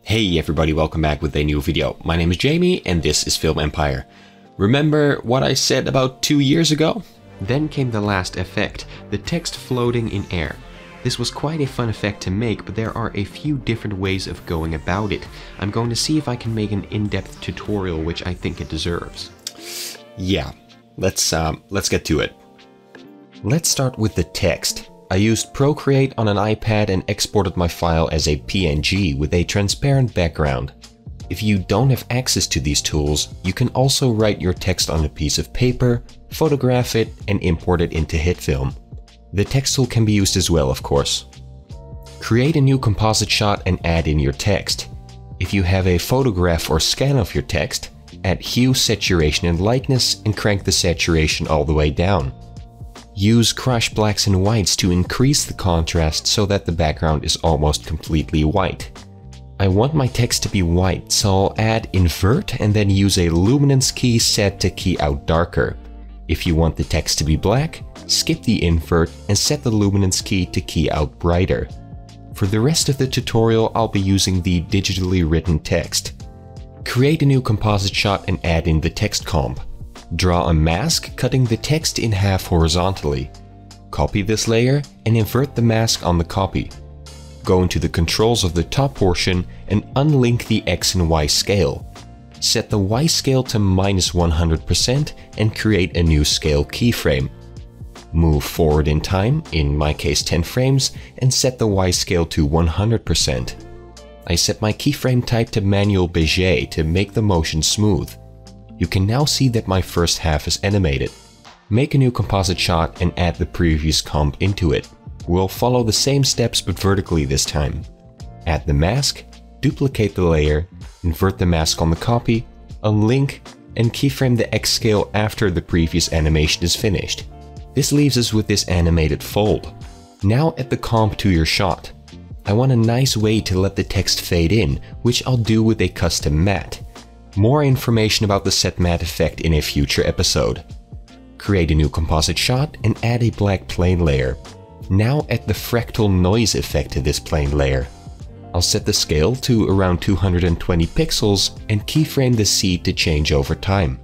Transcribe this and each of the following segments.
Hey everybody, welcome back with a new video. My name is Jamie and this is Film Empire. Remember what I said about 2 years ago? Then came the last effect, the text floating in air. This was quite a fun effect to make, but there are a few different ways of going about it. I'm going to see if I can make an in-depth tutorial, which I think it deserves. Yeah, let's get to it. Let's start with the text. I used Procreate on an iPad and exported my file as a PNG with a transparent background. If you don't have access to these tools, you can also write your text on a piece of paper, photograph it, and import it into HitFilm. The text tool can be used as well, of course. Create a new composite shot and add in your text. If you have a photograph or scan of your text, add hue, saturation, and lightness and crank the saturation all the way down. Use crush blacks and whites to increase the contrast so that the background is almost completely white. I want my text to be white, so I'll add invert and then use a luminance key set to key out darker. If you want the text to be black, skip the invert and set the luminance key to key out brighter. For the rest of the tutorial, I'll be using the digitally written text. Create a new composite shot and add in the text comp. Draw a mask, cutting the text in half horizontally. Copy this layer and invert the mask on the copy. Go into the controls of the top portion and unlink the X and Y scale. Set the Y scale to -100% and create a new scale keyframe. Move forward in time, in my case 10 frames, and set the Y scale to 100%. I set my keyframe type to manual bezier to make the motion smooth. You can now see that my first half is animated. Make a new composite shot and add the previous comp into it. We'll follow the same steps but vertically this time. Add the mask, duplicate the layer, invert the mask on the copy, unlink, and keyframe the X scale after the previous animation is finished. This leaves us with this animated fold. Now add the comp to your shot. I want a nice way to let the text fade in, which I'll do with a custom matte. More information about the set matte effect in a future episode. Create a new composite shot and add a black plane layer. Now add the fractal noise effect to this plane layer. I'll set the scale to around 220 pixels and keyframe the seed to change over time.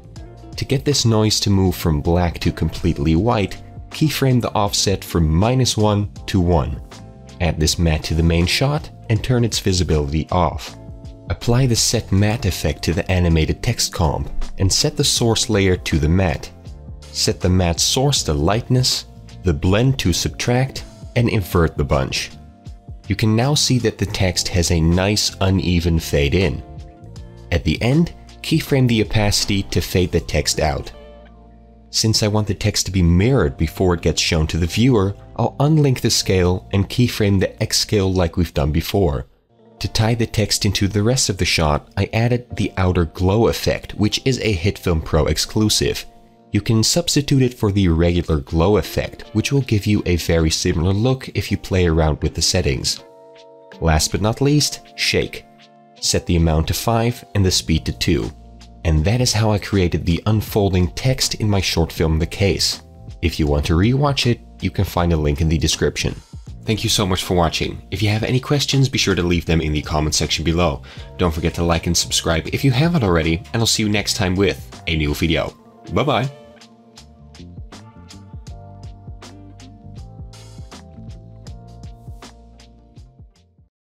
To get this noise to move from black to completely white, keyframe the offset from -1 to 1. Add this matte to the main shot and turn its visibility off. Apply the set matte effect to the animated text comp and set the source layer to the matte. Set the matte source to lightness, the blend to subtract, and invert the bunch. You can now see that the text has a nice uneven fade in. At the end, keyframe the opacity to fade the text out. Since I want the text to be mirrored before it gets shown to the viewer, I'll unlink the scale and keyframe the X scale like we've done before. To tie the text into the rest of the shot, I added the outer glow effect, which is a HitFilm Pro exclusive. You can substitute it for the regular glow effect, which will give you a very similar look if you play around with the settings. Last but not least, shake. Set the amount to 5 and the speed to 2. And that is how I created the unfolding text in my short film The Case. If you want to rewatch it, you can find a link in the description. Thank you so much for watching. If you have any questions, be sure to leave them in the comment section below. Don't forget to like and subscribe if you haven't already, and I'll see you next time with a new video. Bye bye!